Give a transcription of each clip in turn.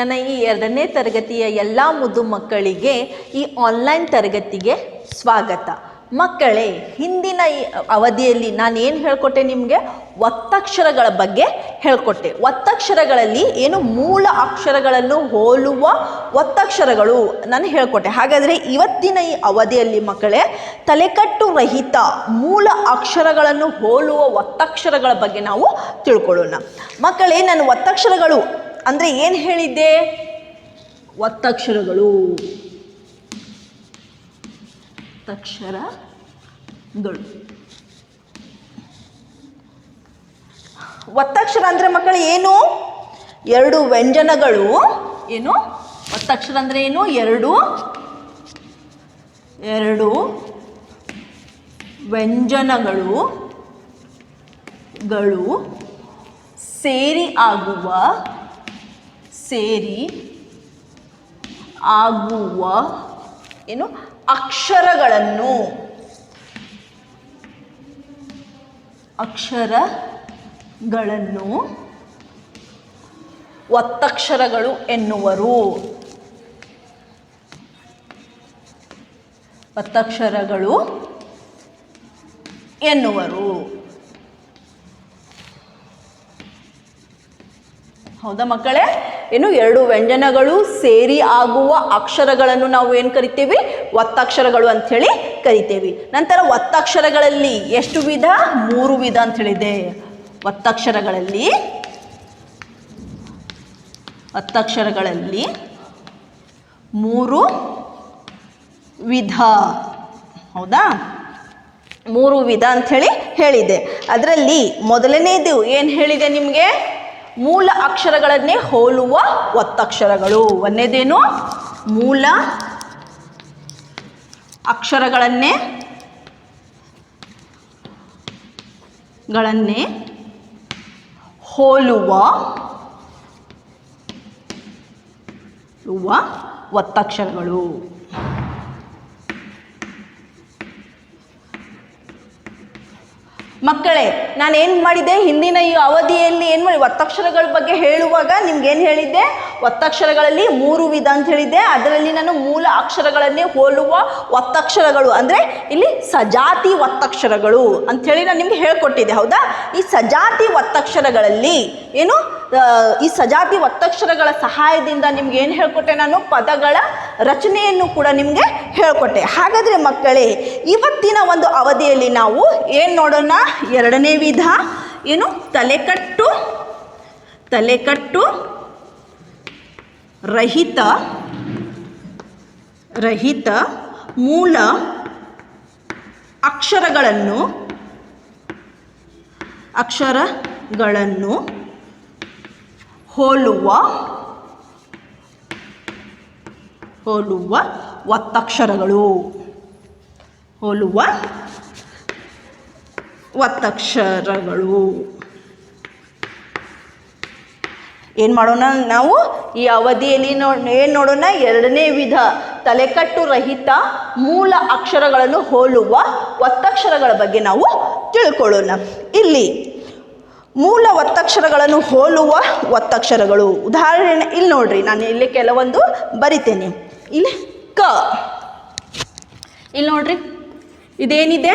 ನನ್ನ ಈ 2ನೇ ತರಗತಿಯ ಎಲ್ಲ ಮುದ್ದು ಮಕ್ಕಳಿಗೆ ಈ ಆನ್ಲೈನ್ ತರಗತಿಗೆ ಸ್ವಾಗತ. ಮಕ್ಕಳೇ, ಹಿಂದಿನ ಈ ಅವಧಿಯಲ್ಲಿ ನಾನು ಏನು ಹೇಳ್ಕೊಟ್ಟೆ ನಿಮಗೆ? ಒತ್ತಕ್ಷರಗಳ ಬಗ್ಗೆ ಹೇಳ್ಕೊಟ್ಟೆ. ಒತ್ತಕ್ಷರಗಳಲ್ಲಿ ಏನು ಮೂಲ ಅಕ್ಷರಗಳನ್ನು ಹೋಲುವ ಒತ್ತಕ್ಷರಗಳು ನಾನು ಹೇಳ್ಕೊಟ್ಟೆ. ಹಾಗಾದರೆ ಇವತ್ತಿನ ಈ ಅವಧಿಯಲ್ಲಿ ಮಕ್ಕಳೇ, ತಲೆಕಟ್ಟು ರಹಿತ ಮೂಲ ಅಕ್ಷರಗಳನ್ನು ಹೋಲುವ ಒತ್ತಕ್ಷರಗಳ ಬಗ್ಗೆ ನಾವು ತಿಳ್ಕೊಳ್ಳೋಣ. ಮಕ್ಕಳೇ, ನಾನು ಒತ್ತಕ್ಷರಗಳು ಅಂದರೆ ಏನು ಹೇಳಿದ್ದೆ? ಒತ್ತಕ್ಷರಗಳು ಒತ್ತಕ್ಷರ ಅಂದರೆ ಮಕ್ಕಳು ಏನು? 2 ವ್ಯಂಜನಗಳು. ಏನು ಒತ್ತಕ್ಷರ ಅಂದರೆ ಏನು? ಎರಡು ವ್ಯಂಜನಗಳು ಸೇರಿ ಆಗುವ ಏನು ಅಕ್ಷರಗಳನ್ನು ಒತ್ತಕ್ಷರಗಳು ಎನ್ನುವರು. ಹೌದಾ ಮಕ್ಕಳೇ? ಏನು 2 ವ್ಯಂಜನಗಳು ಸೇರಿ ಆಗುವ ಅಕ್ಷರಗಳನ್ನು ನಾವು ಏನು ಕರಿತೀವಿ? ಒತ್ತಕ್ಷರಗಳು ಅಂಥೇಳಿ ಕರಿತೇವೆ. ನಂತರ ಒತ್ತಕ್ಷರಗಳಲ್ಲಿ ಎಷ್ಟು ವಿಧ? 3 ವಿಧ ಅಂತ ಹೇಳಿದೆ. ಒತ್ತಕ್ಷರಗಳಲ್ಲಿ 3 ವಿಧ. ಹೌದಾ? 3 ವಿಧ ಅಂಥೇಳಿ ಹೇಳಿದೆ. ಅದರಲ್ಲಿ ಮೊದಲನೇದು ಏನು ಹೇಳಿದೆ ನಿಮಗೆ? ಮೂಲ ಅಕ್ಷರಗಳನ್ನೇ ಹೋಲುವ ಒತ್ತಕ್ಷರಗಳು. ಒಂದನೇದೇನು? ಮೂಲ ಅಕ್ಷರಗಳನ್ನೇ ಹೋಲುವ ಒತ್ತಕ್ಷರಗಳು. ಮಕ್ಕಳೇ, ನಾನೇನು ಮಾಡಿದೆ? ಹಿಂದಿನ ಈ ಅವಧಿಯಲ್ಲಿ ಏನು ಮಾಡಿ ಒತ್ತಕ್ಷರಗಳ ಬಗ್ಗೆ ಹೇಳುವಾಗ ನಿಮ್ಗೇನು ಹೇಳಿದ್ದೆ? ಒತ್ತಕ್ಷರಗಳಲ್ಲಿ 3 ವಿಧ ಅಂತ ಹೇಳಿದ್ದೆ. ಅದರಲ್ಲಿ ನಾನು ಮೂಲ ಅಕ್ಷರಗಳನ್ನೇ ಹೋಲುವ ಒತ್ತಕ್ಷರಗಳು ಅಂದರೆ ಇಲ್ಲಿ ಸಜಾತಿ ಒತ್ತಕ್ಷರಗಳು ಅಂಥೇಳಿ ನಾನು ನಿಮ್ಗೆ ಹೇಳ್ಕೊಟ್ಟಿದ್ದೆ. ಹೌದಾ? ಈ ಸಜಾತಿ ಒತ್ತಕ್ಷರಗಳಲ್ಲಿ ಏನು, ಈ ಸಜಾತಿ ಒತ್ತಕ್ಷರಗಳ ಸಹಾಯದಿಂದ ನಿಮ್ಗೆ ಏನು ಹೇಳ್ಕೊಟ್ಟೆ? ನಾನು ಪದಗಳ ರಚನೆಯನ್ನು ಕೂಡ ನಿಮಗೆ ಹೇಳ್ಕೊಟ್ಟೆ. ಹಾಗಾದರೆ ಮಕ್ಕಳೇ, ಇವತ್ತಿನ ಒಂದು ಅವಧಿಯಲ್ಲಿ ನಾವು ಏನು ನೋಡೋಣ? 2ನೇ ವಿಧ ಏನು? ತಲೆಕಟ್ಟು ರಹಿತ ಮೂಲ ಅಕ್ಷರಗಳನ್ನು ಹೋಲುವ ಒತ್ತಕ್ಷರಗಳು. ಏನು ಮಾಡೋಣ ನಾವು ಈ ಅವಧಿಯಲ್ಲಿ? ಏನು ನೋಡೋಣ? 2ನೇ ವಿಧ ತಲೆಕಟ್ಟು ರಹಿತ ಮೂಲ ಅಕ್ಷರಗಳನ್ನು ಹೋಲುವ ಒತ್ತಕ್ಷರಗಳ ಬಗ್ಗೆ ನಾವು ತಿಳ್ಕೊಳ್ಳೋಣ. ಇಲ್ಲಿ ಮೂಲ ಒತ್ತಕ್ಷರಗಳನ್ನು ಹೋಲುವ ಒತ್ತಕ್ಷರಗಳು ಉದಾಹರಣೆ ಇಲ್ಲಿ ನೋಡ್ರಿ. ನಾನು ಇಲ್ಲಿ ಕೆಲವೊಂದು ಬರಿತೇನೆ. ಇಲ್ಲಿ ಇಲ್ಲಿ ನೋಡ್ರಿ, ಇದೇನಿದೆ?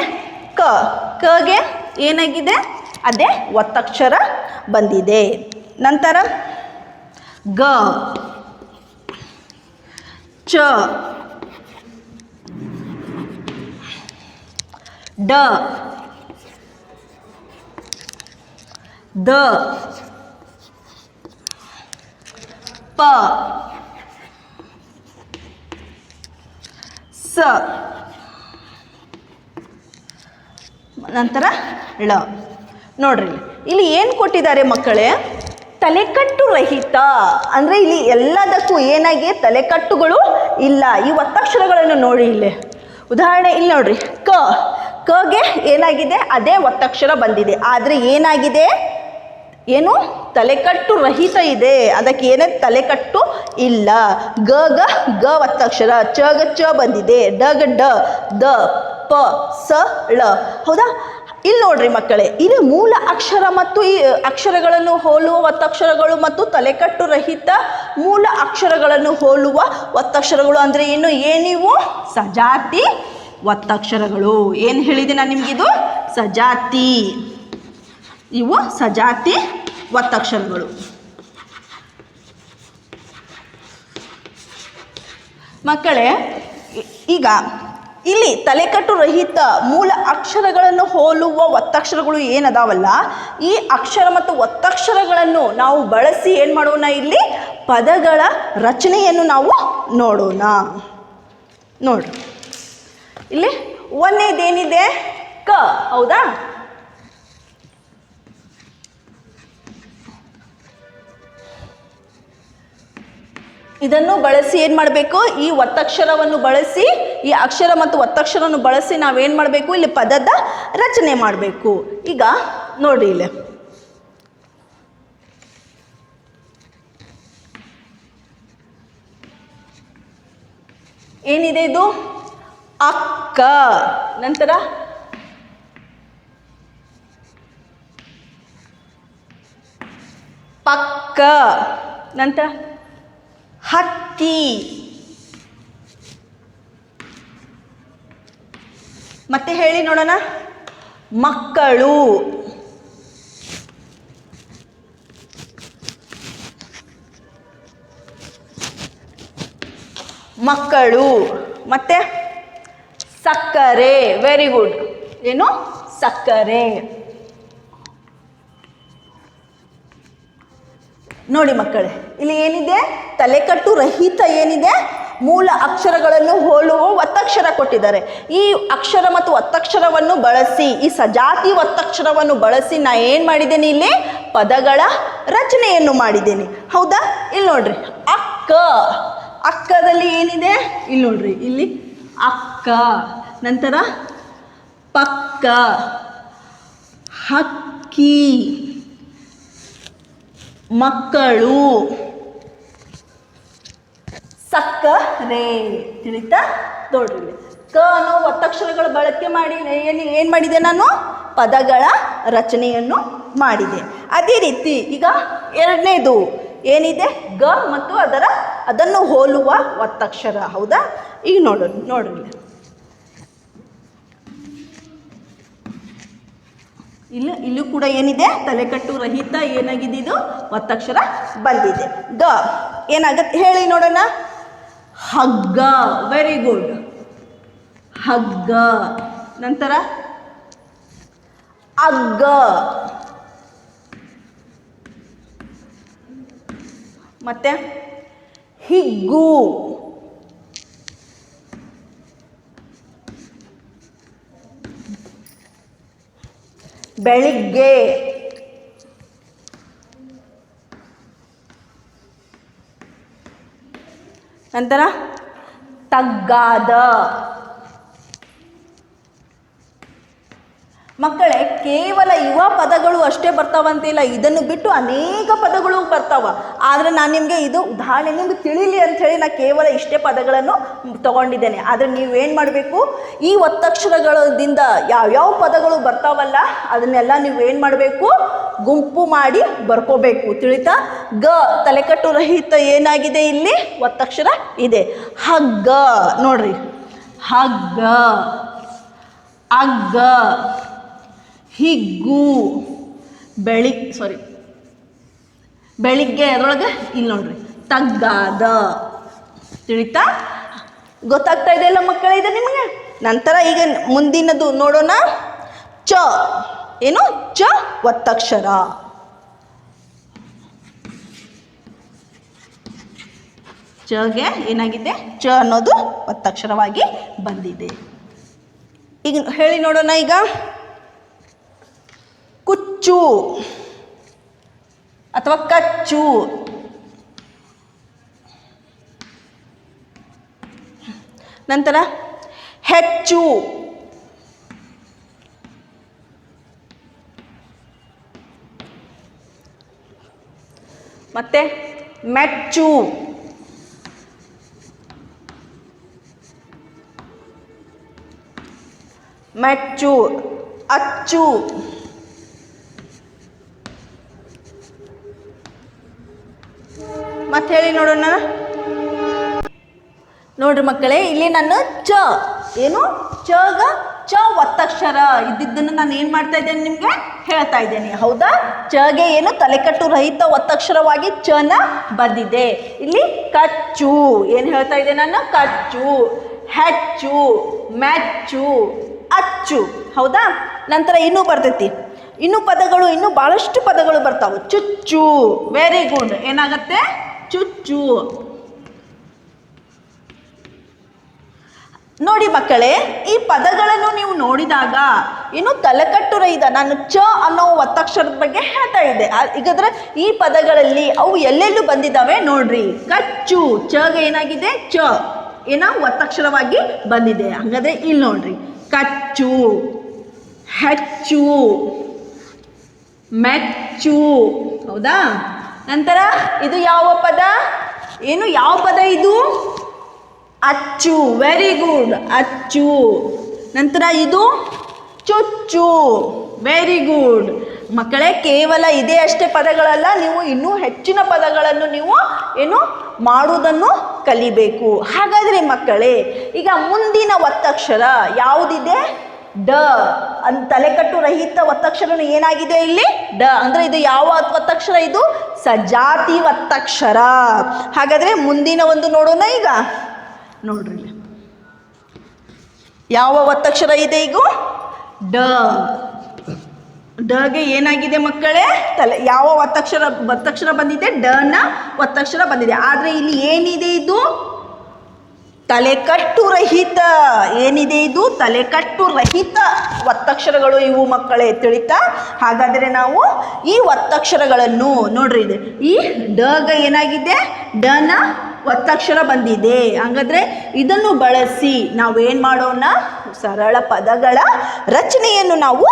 ಕಗೆ ಏನಾಗಿದೆ? ಅದೇ ಒತ್ತಕ್ಷರ ಬಂದಿದೆ. ನಂತರ ಗ, ಚ, ಡ, ದ, ಪ, ಸ, ನಂತರ ಳ. ನೋಡ್ರಿ, ಇಲ್ಲಿ ಏನು ಕೊಟ್ಟಿದ್ದಾರೆ ಮಕ್ಕಳೇ? ತಲೆಕಟ್ಟು ರಹಿತ ಅಂದರೆ ಇಲ್ಲಿ ಎಲ್ಲದಕ್ಕೂ ಏನಾಗಿ ತಲೆಕಟ್ಟುಗಳು ಇಲ್ಲ. ಈ ಒತ್ತಕ್ಷರಗಳನ್ನು ನೋಡಿ ಇಲ್ಲಿ ಉದಾಹರಣೆ ಇಲ್ಲಿ ನೋಡ್ರಿ. ಕಗೆ ಏನಾಗಿದೆ? ಅದೇ ಒತ್ತಕ್ಷರ ಬಂದಿದೆ. ಆದರೆ ಏನಾಗಿದೆ? ಏನು? ತಲೆಕಟ್ಟು ರಹಿತ ಇದೆ. ಅದಕ್ಕೆ ಏನೇ ತಲೆಕಟ್ಟು ಇಲ್ಲ. ಗ ಒತ್ತಕ್ಷರ, ಚ ಬಂದಿದೆ. ಡ ದ, ಪ ಸ ಳ. ಹೌದಾ? ಇಲ್ಲಿ ನೋಡ್ರಿ ಮಕ್ಕಳೇ, ಇಲ್ಲಿ ಮೂಲ ಅಕ್ಷರ ಮತ್ತು ಈ ಅಕ್ಷರಗಳನ್ನು ಹೋಲುವ ಒತ್ತಕ್ಷರಗಳು ಮತ್ತು ತಲೆಕಟ್ಟು ರಹಿತ ಮೂಲ ಅಕ್ಷರಗಳನ್ನು ಹೋಲುವ ಒತ್ತಕ್ಷರಗಳು ಅಂದರೆ ಏನು? ಏನಿವು? ಸಜಾತಿ ಒತ್ತಕ್ಷರಗಳು. ಏನು ಹೇಳಿದೆ ನಾನು ನಿಮಗಿದು? ಸಜಾತಿ. ಇವು ಸಜಾತಿ ಒತ್ತಕ್ಷರಗಳು. ಮಕ್ಕಳೇ, ಈಗ ಇಲ್ಲಿ ತಲೆಕಟ್ಟು ರಹಿತ ಮೂಲ ಅಕ್ಷರಗಳನ್ನು ಹೋಲುವ ಒತ್ತಕ್ಷರಗಳು ಏನದಾವಲ್ಲ, ಈ ಅಕ್ಷರ ಮತ್ತು ಒತ್ತಕ್ಷರಗಳನ್ನು ನಾವು ಬಳಸಿ ಏನು ಮಾಡೋಣ? ಇಲ್ಲಿ ಪದಗಳ ರಚನೆಯನ್ನು ನಾವು ನೋಡೋಣ. ನೋಡ್ರಿ, ಇಲ್ಲಿ ಒಂದೇದೇನಿದೆ? ಕ. ಹೌದಾ? ಇದನ್ನು ಬಳಸಿ ಏನು ಮಾಡಬೇಕು? ಈ ಒತ್ತಕ್ಷರವನ್ನು ಬಳಸಿ, ಈ ಅಕ್ಷರ ಮತ್ತು ಒತ್ತಕ್ಷರವನ್ನು ಬಳಸಿ ನಾವೇನು ಮಾಡಬೇಕು? ಇಲ್ಲಿ ಪದದ ರಚನೆ ಮಾಡಬೇಕು. ಈಗ ನೋಡ್ರಿ, ಇಲ್ಲಿ ಏನಿದೆ? ಇದು ಅಕ್ಕ. ನಂತರ ಪಕ್ಕ. ನಂತರ ಹಕ್ಕಿ. ಮತ್ತೆ ಹೇಳಿ ನೋಡೋಣ. ಮಕ್ಕಳು. ಮಕ್ಕಳು. ಮತ್ತೆ ಸಕ್ಕರೆ. Very good. ಏನು? ಸಕ್ಕರೆ. ನೋಡಿ ಮಕ್ಕಳೇ, ಇಲ್ಲಿ ಏನಿದೆ? ತಲೆಕಟ್ಟು ರಹಿತ ಏನಿದೆ? ಮೂಲ ಅಕ್ಷರಗಳನ್ನು ಹೋಲುವ ಒತ್ತಕ್ಷರ ಕೊಟ್ಟಿದ್ದಾರೆ. ಈ ಅಕ್ಷರ ಮತ್ತು ಒತ್ತಕ್ಷರವನ್ನು ಬಳಸಿ, ಈ ಸಜಾತಿ ಒತ್ತಕ್ಷರವನ್ನು ಬಳಸಿ ನಾ ಏನು ಮಾಡಿದ್ದೇನೆ? ಇಲ್ಲಿ ಪದಗಳ ರಚನೆಯನ್ನು ಮಾಡಿದ್ದೇನೆ. ಹೌದಾ? ಇಲ್ಲಿ ನೋಡ್ರಿ, ಅಕ್ಕ. ಅಕ್ಕದಲ್ಲಿ ಏನಿದೆ? ಇಲ್ಲಿ ನೋಡ್ರಿ, ಇಲ್ಲಿ ಅಕ್ಕ. ನಂತರ ಪಕ್ಕ, ಹಕ್ಕಿ, ಮಕ್ಕಳು, ಸಕ್ಕರೆ. ತಿಳಿತಾ? ನೋಡ್ರಿ, ಕ ಅನ್ನೋ ಒತ್ತಕ್ಷರಗಳ ಬಳಕೆ ಮಾಡಿ ಏನು ಮಾಡಿದೆ? ನಾನು ಪದಗಳ ರಚನೆಯನ್ನು ಮಾಡಿದೆ. ಅದೇ ರೀತಿ ಈಗ ಎರಡನೇದು ಏನಿದೆ? ಗ ಮತ್ತು ಅದನ್ನು ಹೋಲುವ ಒತ್ತಕ್ಷರ. ಹೌದಾ? ಈಗ ನೋಡ್ರಿ ಇಲ್ಲೂ ಕೂಡ ಏನಿದೆ? ತಲೆಕಟ್ಟು ರಹಿತ ಏನಾಗಿದೆ? ಇದು ಒತ್ತಕ್ಷರ ಬಂದಿದೆ. ಗ ಏನಾಗತ್ತೆ ಹೇಳಿ ನೋಡೋಣ. ಹಗ್ಗ. Very good. ಹಗ್ಗ. ನಂತರ ಅಗ್ಗ. ಮತ್ತೆ ಹಿಗ್ಗು. ಬೆಳಿಗ್ಗೆ. ನಂತರ ತಗ್ಗಾದ. ಮಕ್ಕಳೇ, ಕೇವಲ ಯುವ ಪದಗಳು ಅಷ್ಟೇ ಬರ್ತಾವಂತಿಲ್ಲ, ಇದನ್ನು ಬಿಟ್ಟು ಅನೇಕ ಪದಗಳು ಬರ್ತಾವ. ಆದರೆ ನಾನು ನಿಮಗೆ ಇದು ಉದಾಹರಣೆ ನಿಮ್ಗೆ ತಿಳಿಲಿ ಅಂಥೇಳಿ ನಾನು ಕೇವಲ ಇಷ್ಟೇ ಪದಗಳನ್ನು ತಗೊಂಡಿದ್ದೇನೆ. ಆದರೆ ನೀವೇನು ಮಾಡಬೇಕು? ಈ ಒತ್ತಕ್ಷರಗಳಿಂದ ಯಾವ್ಯಾವ ಪದಗಳು ಬರ್ತಾವಲ್ಲ ಅದನ್ನೆಲ್ಲ ನೀವೇನು ಮಾಡಬೇಕು? ಗುಂಪು ಮಾಡಿ ಬರ್ಕೋಬೇಕು. ತಿಳಿತಾ? ಗ ತಲೆಕಟ್ಟು ರಹಿತ ಏನಾಗಿದೆ? ಇಲ್ಲಿ ಒತ್ತಕ್ಷರ ಇದೆ. ಹಗ್ಗ. ನೋಡ್ರಿ, ಹಗ್ಗ, ಅಗ್ಗ, ಹಿಗ್ಗು, ಬೆಳಿಗ್ಗೆ. ಅದರೊಳಗೆ ಇಲ್ಲಿ ನೋಡ್ರಿ, ತಗ್ಗಾದ. ತಿಳಿತಾ? ಗೊತ್ತಾಗ್ತಾ ಇದೆಯಲ್ಲ ಮಕ್ಕಳೇ ಇದು ನಿಮಗೆ? ನಂತರ ಈಗ ಮುಂದಿನದು ನೋಡೋಣ. ಚ. ಏನು? ಚ ಒತ್ತಕ್ಷರ. ಚಗೆ ಏನಾಗಿದೆ? ಚ ಅನ್ನೋದು ಒತ್ತಕ್ಷರವಾಗಿ ಬಂದಿದೆ. ಈಗ ಹೇಳಿ ನೋಡೋಣ. ಈಗ ಕುಚ್ಚು ಅಥವಾ ಕಚ್ಚು. ನಂತರ ಹೆಚ್ಚು. ಮತ್ತೆ ಮೆಚ್ಚು. ಮೆಚ್ಚು. ಅಚ್ಚು. ಮತ್ತೆ ಹೇಳಿ ನೋಡೋಣ. ನೋಡ್ರಿ ಮಕ್ಕಳೇ, ಇಲ್ಲಿ ನಾನು ಚ ಏನು ಚಗ ಚ ಒತ್ತಕ್ಷರ ಇದ್ದಿದ್ದನ್ನು ನಾನು ಏನು ಮಾಡ್ತಾ ಇದ್ದೇನೆ ನಿಮಗೆ ಹೇಳ್ತಾ ಇದ್ದೇನೆ. ಹೌದಾ? ಚಗೆ ಏನು ತಲೆಕಟ್ಟು ರಹಿತ ಒತ್ತಕ್ಷರವಾಗಿ ಚನ ಬಂದಿದೆ. ಇಲ್ಲಿ ಕಚ್ಚು ಏನು ಹೇಳ್ತಾ ಇದ್ದೆ ನಾನು? ಕಚ್ಚು, ಹೆಚ್ಚು, ಮೆಚ್ಚು, ಅಚ್ಚು. ಹೌದಾ? ನಂತರ ಇನ್ನೂ ಬರ್ತೈತಿ, ಇನ್ನೂ ಪದಗಳು, ಇನ್ನೂ ಭಾಳಷ್ಟು ಪದಗಳು ಬರ್ತಾವೆ. ಚುಚ್ಚು, ವೆರಿ ಗುಡ್. ಏನಾಗತ್ತೆ? ಚುಚ್ಚು. ನೋಡಿ ಮಕ್ಕಳೇ, ಈ ಪದಗಳನ್ನು ನೀವು ನೋಡಿದಾಗ ಏನು ತಲೆಕಟ್ಟು ರಹಿತ, ನಾನು ಚ ಅನ್ನೋ ಒತ್ತಕ್ಷರದ ಬಗ್ಗೆ ಹೇಳ್ತಾ ಇದ್ದೆ. ಈಗಾದ್ರೆ ಈ ಪದಗಳಲ್ಲಿ ಅವು ಎಲ್ಲೆಲ್ಲೂ ಬಂದಿದ್ದಾವೆ ನೋಡ್ರಿ. ಕಚ್ಚು, ಚಗೆ ಏನಾಗಿದೆ? ಚ ಏನ ಒತ್ತಕ್ಷರವಾಗಿ ಬಂದಿದೆ. ಹಾಗಾದ್ರೆ ಇಲ್ಲಿ ನೋಡ್ರಿ, ಕಚ್ಚು, ಹೆಚ್ಚು, ಮೆಚ್ಚು. ಹೌದಾ? ನಂತರ ಇದು ಯಾವ ಪದ? ಏನು ಯಾವ ಪದ ಇದು? ಅಚ್ಚು, ವೆರಿ ಗುಡ್, ಅಚ್ಚು. ನಂತರ ಇದು ಚುಚ್ಚು, ವೆರಿ ಗುಡ್. ಮಕ್ಕಳೇ, ಕೇವಲ ಇದೇ ಅಷ್ಟೇ ಪದಗಳಲ್ಲ, ನೀವು ಇನ್ನೂ ಹೆಚ್ಚಿನ ಪದಗಳನ್ನು ನೀವು ಏನು ಮಾಡುವುದನ್ನು ಕಲಿಬೇಕು. ಹಾಗಾದರೆ ಮಕ್ಕಳೇ, ಈಗ ಮುಂದಿನ ಒತ್ತಕ್ಷರ ಯಾವುದಿದೆ? ಡ. ತಲೆಕಟ್ಟು ರಹಿತ ಒತ್ತಕ್ಷರ ಏನಾಗಿದೆ ಇಲ್ಲಿ? ಡ. ಅಂದರೆ ಇದು ಯಾವ ಒತ್ತಕ್ಷರ? ಇದು ಸಜಾತಿ ಒತ್ತಕ್ಷರ. ಹಾಗಾದರೆ ಮುಂದಿನ ಒಂದು ನೋಡೋಣ. ಈಗ ನೋಡ್ರಿ, ಯಾವ ಒತ್ತಕ್ಷರ ಇದೆ ಈಗ? ಡ. ಡಗೆ ಏನಾಗಿದೆ ಮಕ್ಕಳೇ? ಯಾವ ಒತ್ತಕ್ಷರ ಬಂದಿದೆ? ಡನ ಒತ್ತಕ್ಷರ ಬಂದಿದೆ. ಆದರೆ ಇಲ್ಲಿ ಏನಿದೆ? ಇದು ತಲೆಕಟ್ಟು ರಹಿತ. ಏನಿದೆ ಇದು? ತಲೆಕಟ್ಟು ರಹಿತ ಒತ್ತಕ್ಷರಗಳು ಇವು ಮಕ್ಕಳೇ, ತಿಳಿತಾ? ಹಾಗಾದರೆ ನಾವು ಈ ಒತ್ತಕ್ಷರಗಳನ್ನು ನೋಡ್ರಿ, ಇದೆ ಈ ಡಗ ಏನಾಗಿದೆ? ಡನ ಒತ್ತಕ್ಷರ ಬಂದಿದೆ. ಹಾಗಾದ್ರೆ ಇದನ್ನು ಬಳಸಿ ನಾವೇನು ಮಾಡೋಣ? ಸರಳ ಪದಗಳ ರಚನೆಯನ್ನು ನಾವು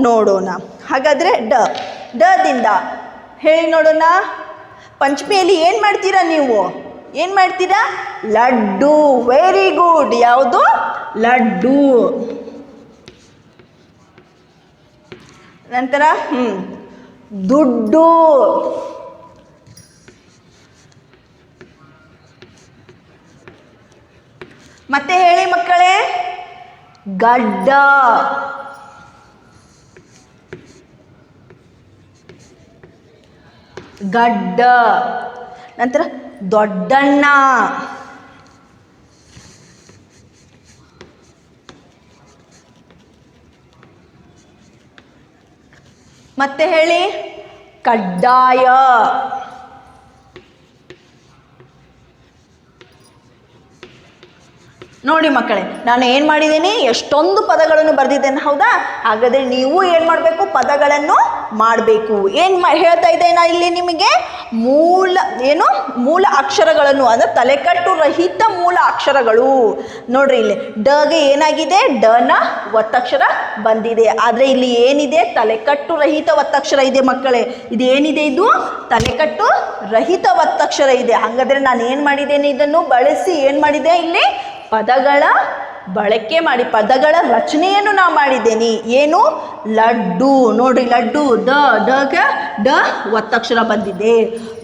ನೋಡೋಣ. ಹಾಗಾದರೆ ದಿಂದ ಹೇಳಿ ನೋಡೋಣ. ಪಂಚಮಿಯಲ್ಲಿ ಏನು ಮಾಡ್ತೀರಾ ನೀವು? ಏನು ಮಾಡ್ತೀರಾ? Laddu, very good. ಯಾವುದು? ಲಡ್ಡು. ನಂತರ ದುಡ್ಡು, ಮತ್ತೆ ಹೇಳಿ ಮಕ್ಕಳೇ. ಗಡ್ಡ, ಗಡ್ಡ. ನಂತರ ದೊಡ್ಡಣ್ಣ, ಮತ್ತೆ ಹೇಳಿ. ಕಡ್ಡಾಯ, ನೋಡಿ ಮಕ್ಕಳೇ, ನಾನು ಏನು ಮಾಡಿದ್ದೀನಿ? ಎಷ್ಟೊಂದು ಪದಗಳನ್ನು ಬರೆದಿದ್ದೇನೆ. ಹೌದಾ? ಹಾಗಾದರೆ ನೀವು ಏನು ಮಾಡಬೇಕು? ಪದಗಳನ್ನು ಮಾಡಬೇಕು. ಏನು ಹೇಳ್ತಾ ಇದ್ದೆ ನಾ ಇಲ್ಲಿ ನಿಮಗೆ? ಮೂಲ ಅಕ್ಷರಗಳನ್ನು, ಅಂದರೆ ತಲೆಕಟ್ಟು ರಹಿತ ಮೂಲ ಅಕ್ಷರಗಳು. ನೋಡ್ರಿ, ಇಲ್ಲಿ ಡಗೆ ಏನಾಗಿದೆ? ಡನ ಒತ್ತಕ್ಷರ ಬಂದಿದೆ. ಆದರೆ ಇಲ್ಲಿ ಏನಿದೆ? ತಲೆಕಟ್ಟು ರಹಿತ ಒತ್ತಕ್ಷರ ಇದೆ ಮಕ್ಕಳೇ. ಇದು ಏನಿದೆ? ಇದು ತಲೆಕಟ್ಟು ರಹಿತ ಒತ್ತಕ್ಷರ ಇದೆ. ಹಾಗಾದರೆ ನಾನು ಏನು ಮಾಡಿದ್ದೇನೆ? ಇದನ್ನು ಬಳಸಿ ಏನು ಮಾಡಿದೆ? ಇಲ್ಲಿ ಪದಗಳ ಬಳಕೆ ಮಾಡಿ ಪದಗಳ ರಚನೆಯನ್ನು ನಾ ಮಾಡಿದ್ದೇನೆ. ಏನು? ಲಡ್ಡು. ನೋಡ್ರಿ, ಲಡ್ಡು ಡ ಒತ್ತಕ್ಷರ ಬಂದಿದೆ.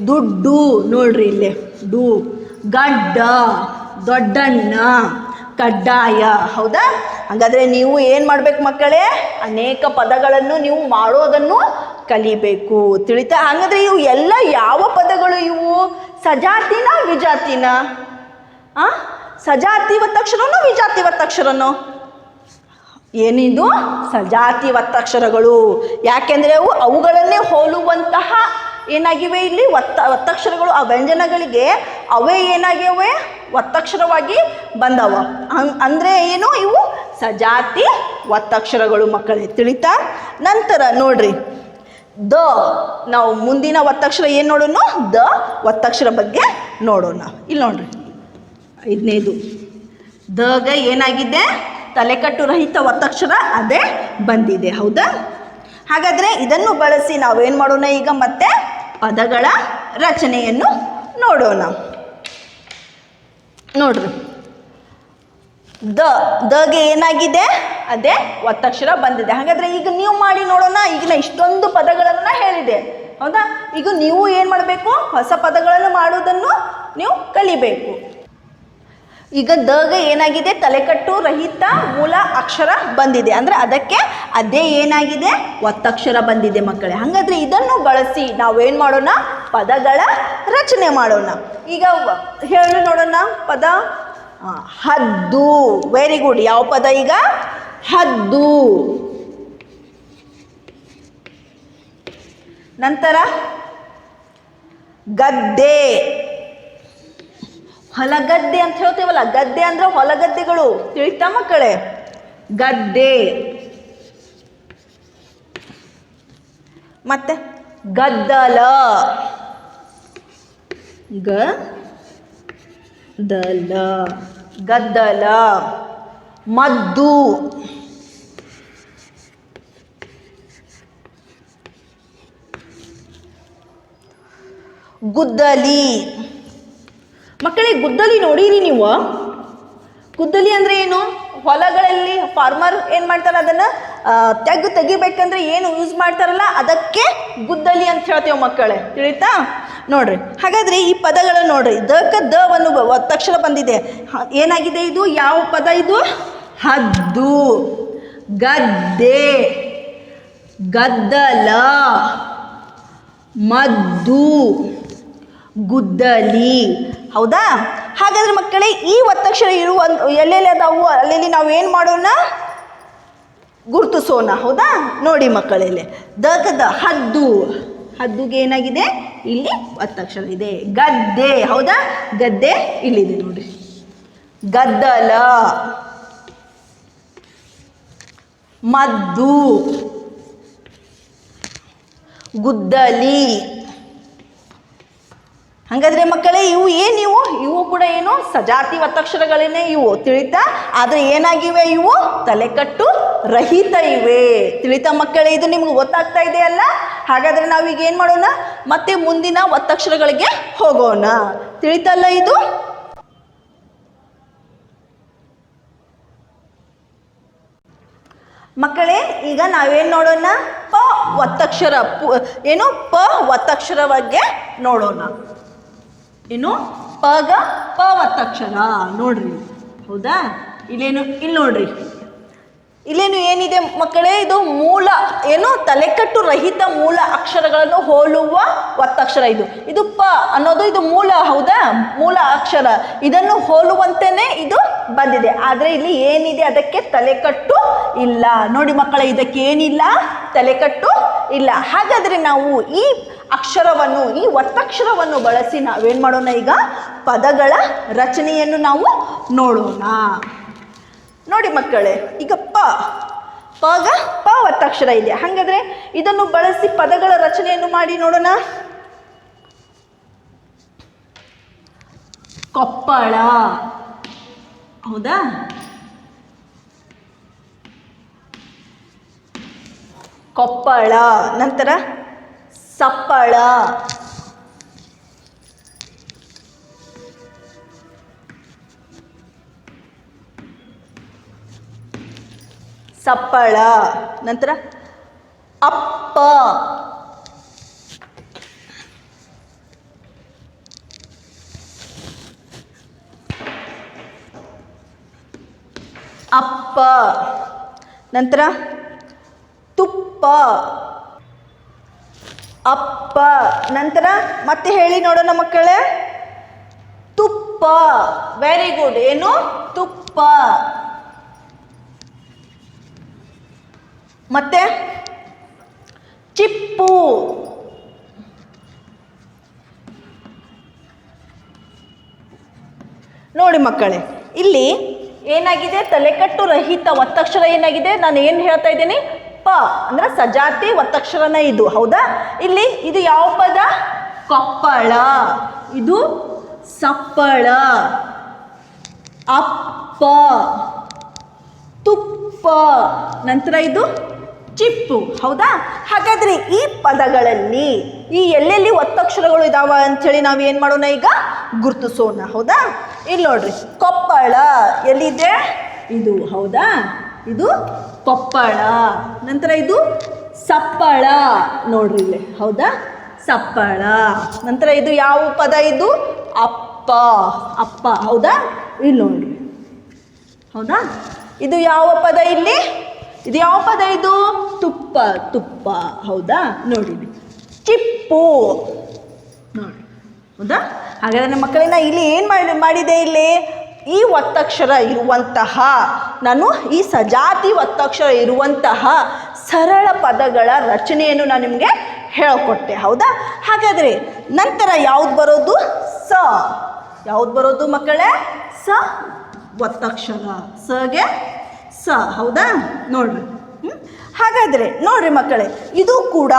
ದುಡ್ಡು, ನೋಡ್ರಿ ಇಲ್ಲಿ ಡು. ಗಡ್ಡ, ದೊಡ್ಡಣ್ಣ, ಕಡ್ಡಾಯ. ಹೌದಾ? ಹಾಗಾದರೆ ನೀವು ಏನು ಮಾಡಬೇಕು ಮಕ್ಕಳೇ? ಅನೇಕ ಪದಗಳನ್ನು ನೀವು ಮಾಡೋದನ್ನು ಕಲಿಬೇಕು. ತಿಳಿತಾ? ಹಾಗಾದರೆ ಇವು ಎಲ್ಲ ಯಾವ ಪದಗಳು? ಇವು ಸಜಾತಿನ ವಿಜಾತಿನ? ಸಜಾತಿ ಒತ್ತಕ್ಷರನೋ ವಿಜಾತಿ ಒತ್ತಕ್ಷರನೋ? ಏನಿದು? ಸಜಾತಿ ಒತ್ತಕ್ಷರಗಳು. ಯಾಕೆಂದರೆ ಅವುಗಳನ್ನೇ ಹೋಲುವಂತಹ ಏನಾಗಿವೆ ಇಲ್ಲಿ ಒತ್ತಕ್ಷರಗಳು. ಆ ವ್ಯಂಜನಗಳಿಗೆ ಅವೇ ಏನಾಗಿವೆ? ಒತ್ತಕ್ಷರವಾಗಿ ಬಂದವ. ಅಂದರೆ ಏನು? ಇವು ಸಜಾತಿ ಒತ್ತಕ್ಷರಗಳು ಮಕ್ಕಳೇ. ತಿಳಿತಾ? ನಂತರ ನೋಡ್ರಿ, ದ. ನಾವು ಮುಂದಿನ ಒತ್ತಕ್ಷರ ಏನು ನೋಡೋಣ? ದ ಒತ್ತಕ್ಷರ ಬಗ್ಗೆ ನೋಡೋಣ. ಇಲ್ಲಿ ನೋಡ್ರಿ, 5ನೇದು ದಗ ಏನಾಗಿದೆ? ತಲೆಕಟ್ಟು ರಹಿತ ಒತ್ತಕ್ಷರ ಅದೇ ಬಂದಿದೆ. ಹೌದಾ? ಹಾಗಾದರೆ ಇದನ್ನು ಬಳಸಿ ನಾವೇನು ಮಾಡೋಣ? ಈಗ ಮತ್ತೆ ಪದಗಳ ರಚನೆಯನ್ನು ನೋಡೋಣ. ನೋಡ್ರಿ, ದಗೆ ಏನಾಗಿದೆ, ಅದೇ ಒತ್ತಕ್ಷರ ಬಂದಿದೆ. ಹಾಗಾದ್ರೆ ಈಗ ನೀವು ಮಾಡಿ ನೋಡೋಣ. ಈಗ ನಾ ಇಷ್ಟೊಂದು ಪದಗಳನ್ನ ಹೇಳಿದೆ, ಹೌದಾ? ಈಗ ನೀವು ಏನು ಮಾಡಬೇಕು, ಹೊಸ ಪದಗಳನ್ನು ಮಾಡುವುದನ್ನು ನೀವು ಕಲಿಬೇಕು. ಈಗ ದಗೆ ಏನಾಗಿದೆ, ತಲೆಕಟ್ಟು ರಹಿತ ಮೂಲ ಅಕ್ಷರ ಬಂದಿದೆ. ಅಂದರೆ ಅದಕ್ಕೆ ಅದೇ ಏನಾಗಿದೆ, ಒತ್ತಕ್ಷರ ಬಂದಿದೆ ಮಕ್ಕಳೇ. ಹಾಗಾದರೆ ಇದನ್ನು ಬಳಸಿ ನಾವೇನು ಮಾಡೋಣ, ಪದಗಳ ರಚನೆ ಮಾಡೋಣ. ಈಗ ಹೇಳಿ ನೋಡೋಣ ಪದ. ಹದ್ದು. Very good. ಯಾವ ಪದ ಈಗ? ಹದ್ದು. ನಂತರ ಗದ್ದೆ. ಹೊಲಗದ್ದೆ ಅಂತ ಹೇಳ್ತೀವಲ್ಲ, ಗದ್ದೆ ಅಂದ್ರೆ ಹೊಲಗದ್ದೆಗಳು, ತಿಳಿತಾ ಮಕ್ಕಳೇ? ಗದ್ದೆ. ಮತ್ತೆ ಗದ್ದಲ. ಗದ್ದಲ. ಮದ್ದು. ಗುದ್ದಲಿ. ಮಕ್ಕಳಿಗೆ ಗುದ್ದಲಿ ನೋಡಿರಿ ನೀವು? ಗುದ್ದಲಿ ಅಂದರೆ ಏನು? ಹೊಲಗಳಲ್ಲಿ ಫಾರ್ಮರ್ ಏನು ಮಾಡ್ತಾರೆ, ಅದನ್ನು ತೆಗಿಬೇಕಂದ್ರೆ ಏನು ಯೂಸ್ ಮಾಡ್ತಾರಲ್ಲ, ಅದಕ್ಕೆ ಗುದ್ದಲಿ ಅಂತ ಹೇಳ್ತೇವೆ ಮಕ್ಕಳೇ, ತಿಳಿತಾ? ನೋಡ್ರಿ, ಹಾಗಾದರೆ ಈ ಪದಗಳನ್ನು ನೋಡ್ರಿ. ದವನ್ನು ಒತ್ತಕ್ಷರ ಬಂದಿದೆ. ಏನಾಗಿದೆ ಇದು? ಯಾವ ಪದ ಇದು? ಹದ್ದು, ಗದ್ದೆ, ಗದ್ದಲ, ಮದ್ದು, ಗುದ್ದಲಿ. ಹೌದಾ? ಹಾಗಾದ್ರೆ ಮಕ್ಕಳೇ, ಈ ಒತ್ತಕ್ಷರ ಇರುವ ಎಲ್ಲೆಲ್ಲಿ ಅದಾವು ಅಲ್ಲೆಲ್ಲಿ ನಾವು ಏನು ಮಾಡೋಣ, ಗುರುತಿಸೋಣ. ಹೌದಾ? ನೋಡಿ ಮಕ್ಕಳಲ್ಲಿ ಹದ್ದು. ಹದ್ದುಗೆ ಏನಾಗಿದೆ, ಇಲ್ಲಿ ಒತ್ತಕ್ಷರ ಇದೆ. ಗದ್ದೆ. ಹೌದಾ? ಗದ್ದೆ ಇಲ್ಲಿದೆ ನೋಡಿ. ಗದ್ದಲ, ಮದ್ದು, ಗುದ್ದಲಿ. ಹಾಗಾದ್ರೆ ಮಕ್ಕಳೇ, ಇವು ಕೂಡ ಏನು, ಸಜಾತಿ ಒತ್ತಕ್ಷರಗಳೇನೆ ಇವು, ತಿಳಿತಾ? ಆದರೆ ಏನಾಗಿವೆ ಇವು? ತಲೆಕಟ್ಟು ರಹಿತ ಇವೆ. ತಿಳಿತಾ ಮಕ್ಕಳೇ? ಇದು ನಿಮ್ಗೆ ಗೊತ್ತಾಗ್ತಾ ಇದೆಯಲ್ಲ? ಹಾಗಾದ್ರೆ ನಾವೀಗ ಏನು ಮಾಡೋಣ, ಮತ್ತೆ ಮುಂದಿನ ಒತ್ತಕ್ಷರಗಳಿಗೆ ಹೋಗೋಣ. ತಿಳಿತಲ್ಲ ಇದು? ಮಕ್ಕಳೇ, ಈಗ ನಾವೇನು ನೋಡೋಣ, ಪ ಒತ್ತಕ್ಷರ. ಏನು? ಪ ಒತ್ತಕ್ಷರ ಬಗ್ಗೆ ನೋಡೋಣ. ಏನು? ಪ ಒತ್ತಕ್ಷರ ನೋಡ್ರಿ. ಹೌದಾ? ಇಲ್ಲಿ ನೋಡ್ರಿ, ಇಲ್ಲೇನು ಏನಿದೆ ಮಕ್ಕಳೇ, ಇದು ಮೂಲ ಏನು, ತಲೆಕಟ್ಟು ರಹಿತ ಮೂಲ ಅಕ್ಷರಗಳನ್ನು ಹೋಲುವ ಒತ್ತಕ್ಷರ ಇದು ಪ ಅನ್ನೋದು ಇದು ಮೂಲ. ಹೌದಾ? ಮೂಲ ಅಕ್ಷರ. ಇದನ್ನು ಹೋಲುವಂತೆಯೇ ಇದು ಬಂದಿದೆ. ಆದರೆ ಇಲ್ಲಿ ಏನಿದೆ, ಅದಕ್ಕೆ ತಲೆಕಟ್ಟು ಇಲ್ಲ. ನೋಡಿ ಮಕ್ಕಳೇ, ಇದಕ್ಕೆ ಏನಿಲ್ಲ, ತಲೆಕಟ್ಟು ಇಲ್ಲ. ಹಾಗಾದರೆ ನಾವು ಈ ಅಕ್ಷರವನ್ನು, ಈ ಒತ್ತಕ್ಷರವನ್ನು ಬಳಸಿ ನಾವೇನು ಮಾಡೋಣ, ಈಗ ಪದಗಳ ರಚನೆಯನ್ನು ನಾವು ನೋಡೋಣ. ನೋಡಿ ಮಕ್ಕಳೇ, ಈಗ ಪ ಒತ್ತಕ್ಷರ ಇದೆ. ಹಾಗಾದ್ರೆ ಇದನ್ನು ಬಳಸಿ ಪದಗಳ ರಚನೆಯನ್ನು ಮಾಡಿ ನೋಡೋಣ. ಕೊಪ್ಪಳ. ಹೌದಾ? ಕೊಪ್ಪಳ. ನಂತರ ಸಪ್ಪಳ. ಸಪ್ಪಳ. ನಂತರ ಅಪ್ಪ. ಅಪ್ಪ. ನಂತರ ತುಪ್ಪ. ಅಪ್ಪ. ನಂತರ ಮತ್ತೆ ಹೇಳಿ ನೋಡೋಣ ಮಕ್ಕಳೇ. ತುಪ್ಪ. Very good. ಏನು? ತುಪ್ಪ. ಮತ್ತೆ ಚಿಪ್ಪು. ನೋಡಿ ಮಕ್ಕಳೇ, ಇಲ್ಲಿ ಏನಾಗಿದೆ, ತಲೆಕಟ್ಟು ರಹಿತ ಒತ್ತಕ್ಷರ ಏನಾಗಿದೆ, ನಾನು ಏನು ಹೇಳ್ತಾ ಇದ್ದೀನಿ, ಪ ಅಂದ್ರೆ ಸಜಾತಿ ಒತ್ತಕ್ಷರನ ಇದು. ಹೌದಾ? ಇಲ್ಲಿ ಇದು ಯಾವ ಪದ? ಕೊಪ್ಪಳ. ಇದು ಸಪ್ಪಳ. ಅಪ್ಪ, ತುಪ್ಪ, ನಂತರ ಇದು ಚಿಪ್ಪು. ಹೌದಾ? ಹಾಗಾದ್ರೆ ಈ ಪದಗಳಲ್ಲಿ ಈ ಎಲ್ಲೆಲ್ಲಿ ಒತ್ತಕ್ಷರಗಳು ಇದಾವ ಅಂಥೇಳಿ ನಾವು ಏನು ಮಾಡೋಣ, ಈಗ ಗುರುತಿಸೋಣ. ಹೌದಾ? ಇಲ್ಲಿ ನೋಡ್ರಿ, ಕೊಪ್ಪಳ ಎಲ್ಲಿದೆ? ಇದು. ಹೌದಾ? ಇದು ಕೊಪ್ಪಳ. ನಂತರ ಇದು ಸಪ್ಪಳ. ನೋಡ್ರಿ ಇಲ್ಲಿ. ಹೌದಾ? ಸಪ್ಪಳ. ನಂತರ ಇದು ಯಾವ ಪದ? ಇದು ಅಪ್ಪ. ಅಪ್ಪ. ಹೌದಾ? ಇಲ್ಲಿ ನೋಡ್ರಿ. ಹೌದಾ? ಇದು ಯಾವ ಪದ ಇಲ್ಲಿ? ಇದು ಯಾವ ಪದ? ಇದು ತುಪ್ಪ. ತುಪ್ಪ. ಹೌದಾ? ನೋಡಿ ಚಿಪ್ಪು. ನೋಡಿ. ಹೌದಾ? ಹಾಗಾದರೆ ಮಕ್ಕಳಿನ ಇಲ್ಲಿ ಏನು ಮಾಡಿದೆ? ಇಲ್ಲಿ ಈ ಒತ್ತಕ್ಷರ ಇರುವಂತಹ, ನಾನು ಈ ಸಜಾತಿ ಒತ್ತಕ್ಷರ ಇರುವಂತಹ ಸರಳ ಪದಗಳ ರಚನೆಯನ್ನು ನಾನು ನಿಮಗೆ ಹೇಳಿಕೊಟ್ಟೆ. ಹೌದಾ? ಹಾಗಾದರೆ ನಂತರ ಯಾವ್ದು ಬರೋದು? ಸ. ಯಾವ್ದು ಬರೋದು ಮಕ್ಕಳೇ? ಸ ಒತ್ತಕ್ಷರ. ಸಗೆ ಸ. ಹೌದಾ? ನೋಡ್ರಿ. ಹಾಗಾದರೆ ನೋಡ್ರಿ ಮಕ್ಕಳೇ, ಇದು ಕೂಡ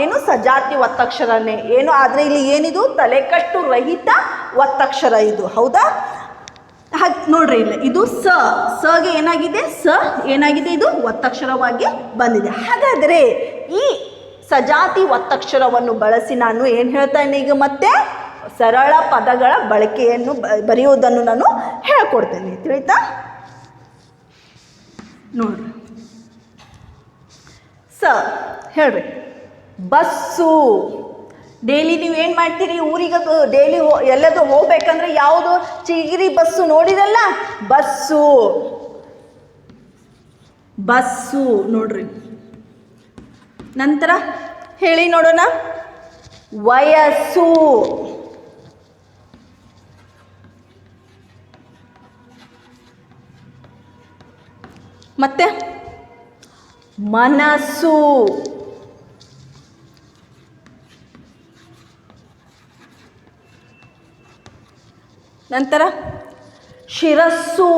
ಏನು ಸಜಾತಿ ಒತ್ತಕ್ಷರನೇ ಏನು, ಆದರೆ ಇಲ್ಲಿ ಏನಿದು ತಲೆಕಟ್ಟು ರಹಿತ ಒತ್ತಕ್ಷರ ಇದು. ಹೌದಾ? ಹಾಗೆ ನೋಡ್ರಿ ಇಲ್ಲ, ಇದು ಸ. ಸಗೆ ಏನಾಗಿದೆ? ಸ ಏನಾಗಿದೆ? ಇದು ಒತ್ತಕ್ಷರವಾಗಿ ಬಂದಿದೆ. ಹಾಗಾದರೆ ಈ ಸಜಾತಿ ಒತ್ತಕ್ಷರವನ್ನು ಬಳಸಿ ನಾನು ಏನು ಹೇಳ್ತಾನೆ ಈಗ ಮತ್ತೆ ಸರಳ ಪದಗಳ ಬಳಕೆಯನ್ನು ಬರೆಯುವುದನ್ನು ನಾನು ಹೇಳ್ಕೊಡ್ತೇನೆ. ತಿಳಿತಾ? ನೋಡ್ರಿ. ಸ ಹೇಳ್ರಿ. ಬಸ್ಸು. ಡೈಲಿ ನೀವು ಏನು ಮಾಡ್ತೀರಿ? ಊರಿಗೆ ಡೈಲಿ ಎಲ್ಲದು ಹೋಗ್ಬೇಕಂದ್ರೆ ಯಾವುದು? ಚಿಗಿರಿ ಬಸ್ಸು ನೋಡಿರಲ್ಲ, ಬಸ್ಸು. ಬಸ್ಸು ನೋಡ್ರಿ. ನಂತರ ಹೇಳಿ ನೋಡೋಣ. ವಯಸ್ಸು. ಮತ್ತೆ ಮನಸ್ಸು. ನಂತರ ಶಿರಸ್ಸು.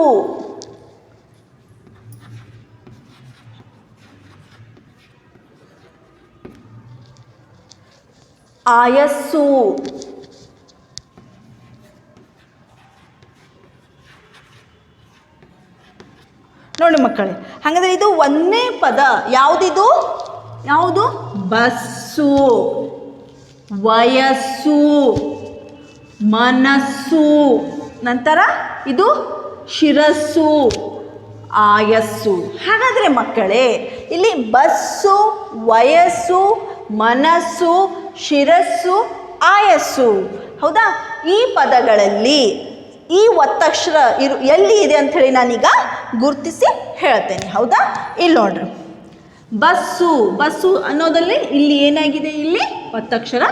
ಆಯಸ್ಸು. ನೋಡಿ ಮಕ್ಕಳೇ, ಹಾಗಾದರೆ ಇದು ಒಂದೇ ಪದ. ಯಾವುದಿದು? ಯಾವುದು? ಬಸ್ಸು, ವಯಸ್ಸು, ಮನಸ್ಸು. ನಂತರ ಇದು ಶಿರಸ್ಸು, ಆಯಸ್ಸು. ಹಾಗಾದರೆ ಮಕ್ಕಳೇ, ಇಲ್ಲಿ ಬಸ್ಸು, ವಯಸ್ಸು, ಮನಸ್ಸು, ಶಿರಸ್ಸು, ಆಯಸ್ಸು. ಹೌದಾ? ಈ ಪದಗಳಲ್ಲಿ ಈ ಒತ್ತಕ್ಷರ ಎಲ್ಲಿ ಇದೆ ಅಂಥೇಳಿ ನಾನೀಗ ಗುರುತಿಸಿ ಹೇಳ್ತೇನೆ. ಹೌದಾ? ಇಲ್ಲಿ ನೋಡ್ರಿ. ಬಸ್ಸು. ಬಸ್ಸು ಅನ್ನೋದಲ್ಲಿ ಇಲ್ಲಿ ಏನಾಗಿದೆ? ಇಲ್ಲಿ ಒತ್ತಕ್ಷರ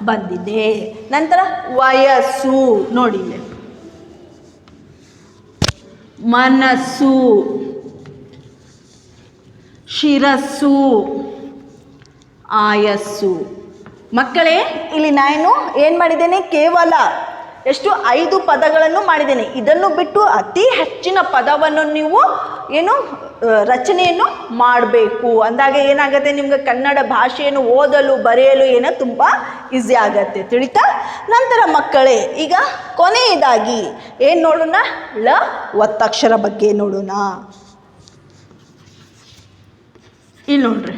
ಬಂದಿದೆ. ನಂತರ ವಯಸ್ಸು. ನೋಡಿ ಇಲ್ಲಿ. ಮನಸ್ಸು, ಶಿರಸ್ಸು, ಆಯಸ್ಸು. ಮಕ್ಕಳೇ, ಇಲ್ಲಿ ನಾನು ಏನು ಮಾಡಿದ್ದೇನೆ? ಕೇವಲ ಎಷ್ಟು 5 ಪದಗಳನ್ನು ಮಾಡಿದ್ದೇನೆ. ಇದನ್ನು ಬಿಟ್ಟು ಅತಿ ಹೆಚ್ಚಿನ ಪದವನ್ನು ನೀವು ಏನು ರಚನೆಯನ್ನು ಮಾಡಬೇಕು. ಅಂದಾಗ ಏನಾಗುತ್ತೆ? ನಿಮ್ಗೆ ಕನ್ನಡ ಭಾಷೆಯನ್ನು ಓದಲು ಬರೆಯಲು ಏನೋ ತುಂಬ ಈಸಿ ಆಗತ್ತೆ. ತಿಳಿತಾ? ನಂತರ ಮಕ್ಕಳೇ, ಈಗ ಕೊನೆಯದಾಗಿ ಏನು ನೋಡೋಣ? ಳ ಒತ್ತಕ್ಷರ ಬಗ್ಗೆ ನೋಡೋಣ. ಇಲ್ಲಿ ನೋಡ್ರಿ.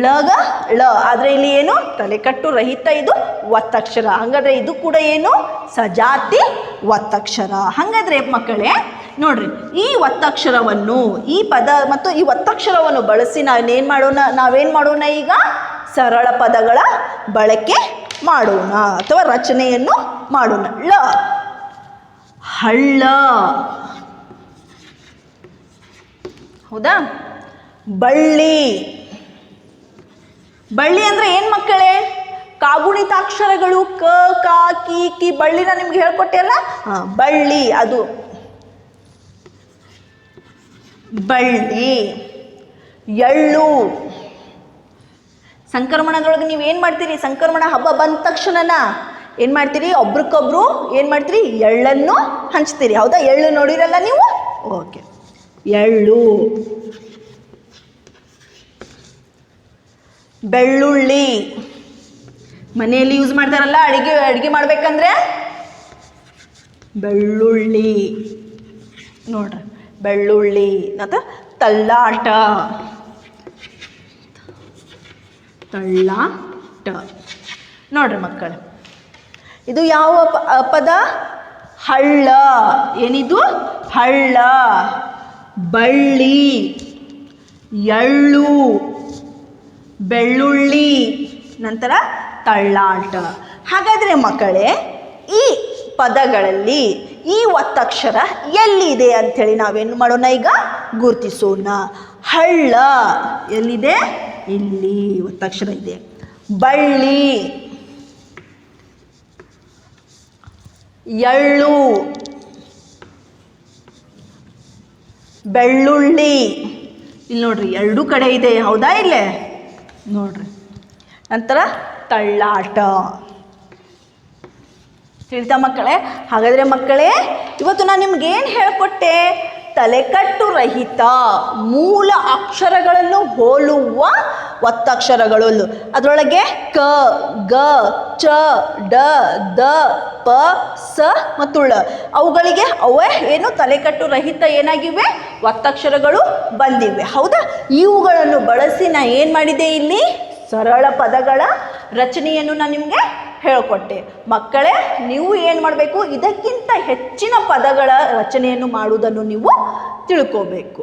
ಳಗ ಳ, ಆದರೆ ಇಲ್ಲಿ ಏನು? ತಲೆಕಟ್ಟು ರಹಿತ ಇದು ಒತ್ತಕ್ಷರ. ಹಾಗಾದರೆ ಇದು ಕೂಡ ಏನು? ಸಜಾತಿ ಒತ್ತಕ್ಷರ. ಹಾಗಾದರೆ ಮಕ್ಕಳೇ ನೋಡ್ರಿ, ಈ ಒತ್ತಕ್ಷರವನ್ನು, ಈ ಪದ ಮತ್ತು ಈ ಒತ್ತಕ್ಷರವನ್ನು ಬಳಸಿ ನಾವೇನು ಮಾಡೋಣ? ಈಗ ಸರಳ ಪದಗಳ ಬಳಕೆ ಮಾಡೋಣ ಅಥವಾ ರಚನೆಯನ್ನು ಮಾಡೋಣ. ಳ. ಹಳ್ಳ. ಹೌದಾ? ಬಳ್ಳಿ. ಬಳ್ಳಿ ಅಂದರೆ ಏನು ಮಕ್ಕಳೇ? ಕಾಗುಣಿತಾಕ್ಷರಗಳು ಕ, ಕ, ಕಿ, ಕಿ. ಬಳ್ಳಿನ ನಿಮ್ಗೆ ಹೇಳ್ಕೊಟ್ಟೆ ಅಲ್ಲ? ಬಳ್ಳಿ. ಅದು ಬಳ್ಳಿ. ಎಳ್ಳು. ಸಂಕ್ರಮಣದೊಳಗೆ ನೀವು ಏನು ಮಾಡ್ತೀರಿ? ಸಂಕ್ರಮಣ ಹಬ್ಬ ಬಂದ ತಕ್ಷಣನ ಏನು ಮಾಡ್ತೀರಿ? ಒಬ್ರಿಗೊಬ್ರು ಏನು ಮಾಡ್ತೀರಿ? ಎಳ್ಳನ್ನು ಹಂಚ್ತೀರಿ. ಹೌದಾ? ಎಳ್ಳು ನೋಡಿರಲ್ಲ ನೀವು? ಓಕೆ. ಎಳ್ಳು. ಬೆಳ್ಳುಳ್ಳಿ. ಮನೆಯಲ್ಲಿ ಯೂಸ್ ಮಾಡ್ತಾರಲ್ಲ ಅಡಿಗೆ ಮಾಡ್ಬೇಕಂದ್ರೆ ಬೆಳ್ಳುಳ್ಳಿ. ನೋಡ್ರಿ, ಬೆಳ್ಳುಳ್ಳಿ. ಮತ್ತು ತಳ್ಳಾಟ. ತಳ್ಳಾಟ. ನೋಡ್ರಿ ಮಕ್ಕಳು, ಇದು ಯಾವ ಪದ? ಹಳ್ಳ, ಏನಿದು ಹಳ್ಳ. ಬಳ್ಳಿ, ಎಳ್ಳು, ಬೆಳ್ಳುಳ್ಳಿ, ನಂತರ ತಳ್ಳಾಟ. ಹಾಗಾದರೆ ಮಕ್ಕಳೇ, ಈ ಪದಗಳಲ್ಲಿ ಈ ಒತ್ತಕ್ಷರ ಎಲ್ಲಿದೆ ಅಂಥೇಳಿ ನಾವೇನು ಮಾಡೋಣ, ಈಗ ಗುರುತಿಸೋಣ. ಹಳ್ಳ ಎಲ್ಲಿದೆ? ಇಲ್ಲಿ ಒತ್ತಕ್ಷರ ಇದೆ. ಬಳ್ಳಿ, ಎಳ್ಳು, ಬೆಳ್ಳುಳ್ಳಿ, ಇಲ್ಲಿ ನೋಡ್ರಿ ಎರಡೂ ಕಡೆ ಇದೆ, ಹೌದಾ? ಇಲ್ಲೇ ನೋಡ್ರಿ. ನಂತರ ತಳ್ಳಾಟ. ತಿಳಿತಾ ಮಕ್ಕಳೇ? ಹಾಗಾದರೆ ಮಕ್ಕಳೇ, ಇವತ್ತು ನಾನು ನಿಮ್ಗೇನು ಹೇಳಿಕೊಟ್ಟೆ? ತಲೆಕಟ್ಟು ರಹಿತ ಮೂಲ ಅಕ್ಷರಗಳನ್ನು ಹೋಲುವ ಒತ್ತಕ್ಷರಗಳು. ಅದರೊಳಗೆ ಕ, ಗ, ಚ, ಡ, ದ, ಪ, ಸ ಮತ್ತು ಳ, ಅವುಗಳಿಗೆ ಅವೇ ಏನು ತಲೆಕಟ್ಟು ರಹಿತ ಏನಾಗಿವೆ? ಒತ್ತಕ್ಷರಗಳು ಬಂದಿವೆ, ಹೌದಾ? ಇವುಗಳನ್ನು ಬಳಸಿ ನಾನು ಏನು ಮಾಡಿದೆ? ಇಲ್ಲಿ ಸರಳ ಪದಗಳ ರಚನೆಯನ್ನು ನಾನು ನಿಮಗೆ ಹೇಳಿಕೊಟ್ಟೆ. ಮಕ್ಕಳೇ, ನೀವು ಏನು ಮಾಡಬೇಕು? ಇದಕ್ಕಿಂತ ಹೆಚ್ಚಿನ ಪದಗಳ ರಚನೆಯನ್ನು ಮಾಡುವುದನ್ನು ನೀವು ತಿಳ್ಕೋಬೇಕು.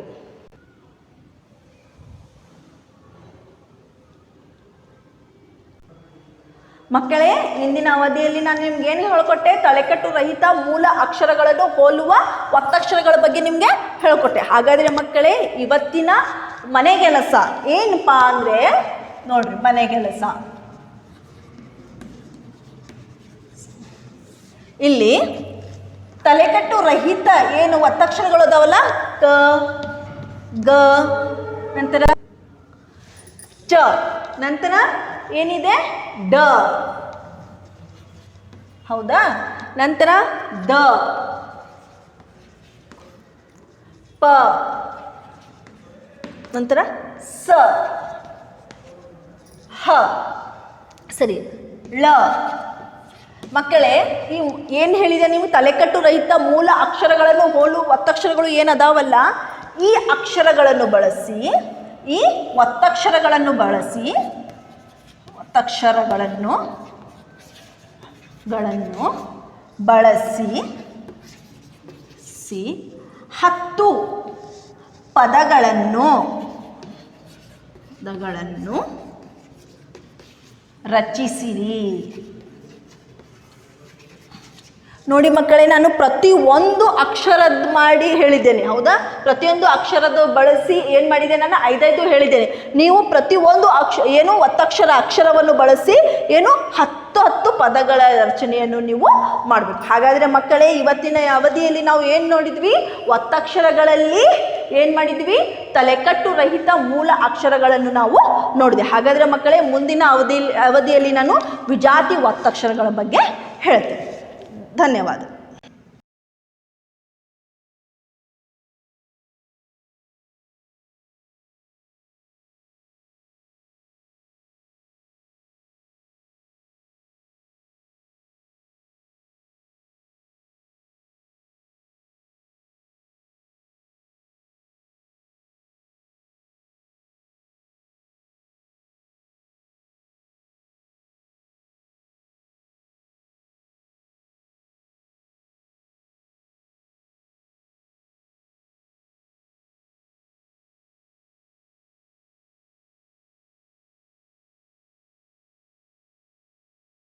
ಮಕ್ಕಳೇ, ಇಂದಿನ ಅವಧಿಯಲ್ಲಿ ನಾನು ನಿಮ್ಗೆ ಏನು ಹೇಳಿಕೊಟ್ಟೆ? ತಲೆಕಟ್ಟು ರಹಿತ ಮೂಲ ಅಕ್ಷರಗಳನ್ನು ಹೋಲುವ ಒತ್ತಕ್ಷರಗಳ ಬಗ್ಗೆ ನಿಮಗೆ ಹೇಳಿಕೊಟ್ಟೆ. ಹಾಗಾದರೆ ಮಕ್ಕಳೇ, ಇವತ್ತಿನ ಮನೆಗೆಲಸ ಏನಪ್ಪ ಅಂದರೆ, ನೋಡ್ರಿ, ಮನೆಗೆಲಸ ಇಲ್ಲಿ ತಲೆಕಟ್ಟು ರಹಿತ ಏನು ಒತ್ತಕ್ಷರಗಳು ಅದಾವಲ್ಲ, ಕ, ಗ, ನಂತರ ಚ, ನಂತರ ಏನಿದೆ? ಡ, ಹೌದಾ? ನಂತರ ದ, ಪ, ನಂತರ ಸ, ಹ, ಸರಿ, ಳ. ಮಕ್ಕಳೇ, ನೀವು ಏನು ಹೇಳಿದೆ? ನೀವು ತಲೆಕಟ್ಟು ರಹಿತ ಮೂಲ ಅಕ್ಷರಗಳನ್ನು ಹೋಲುವ ಒತ್ತಕ್ಷರಗಳು ಏನದಾವಲ್ಲ, ಈ ಅಕ್ಷರಗಳನ್ನು ಬಳಸಿ, ಈ ಒತ್ತಕ್ಷರಗಳನ್ನು ಬಳಸಿ, ಒತ್ತಕ್ಷರಗಳನ್ನು ಬಳಸಿ 10 ಪದಗಳನ್ನು ರಚಿಸಿರಿ. ನೋಡಿ ಮಕ್ಕಳೇ, ನಾನು ಪ್ರತಿಯೊಂದು ಅಕ್ಷರದ ಮಾಡಿ ಹೇಳಿದ್ದೇನೆ, ಹೌದಾ? ಪ್ರತಿಯೊಂದು ಅಕ್ಷರದ ಬಳಸಿ ಏನು ಮಾಡಿದೆ? ನಾನು 5 ಹೇಳಿದ್ದೇನೆ. ನೀವು ಪ್ರತಿಯೊಂದು ಅಕ್ಷರವನ್ನು ಬಳಸಿ 10 ಪದಗಳ ರಚನೆಯನ್ನು ನೀವು ಮಾಡಬೇಕು. ಹಾಗಾದರೆ ಮಕ್ಕಳೇ, ಇವತ್ತಿನ ಅವಧಿಯಲ್ಲಿ ನಾವು ಏನು ನೋಡಿದ್ವಿ? ಒತ್ತಕ್ಷರಗಳಲ್ಲಿ ಏನು ಮಾಡಿದ್ವಿ? ತಲೆಕಟ್ಟು ರಹಿತ ಮೂಲ ಅಕ್ಷರಗಳನ್ನು ನಾವು ನೋಡಿದೆ. ಹಾಗಾದರೆ ಮಕ್ಕಳೇ, ಮುಂದಿನ ಅವಧಿಯಲ್ಲಿ ನಾನು ವಿಜಾತಿ ಒತ್ತಕ್ಷರಗಳ ಬಗ್ಗೆ ಹೇಳ್ತೇನೆ. ಧನ್ಯವಾದ.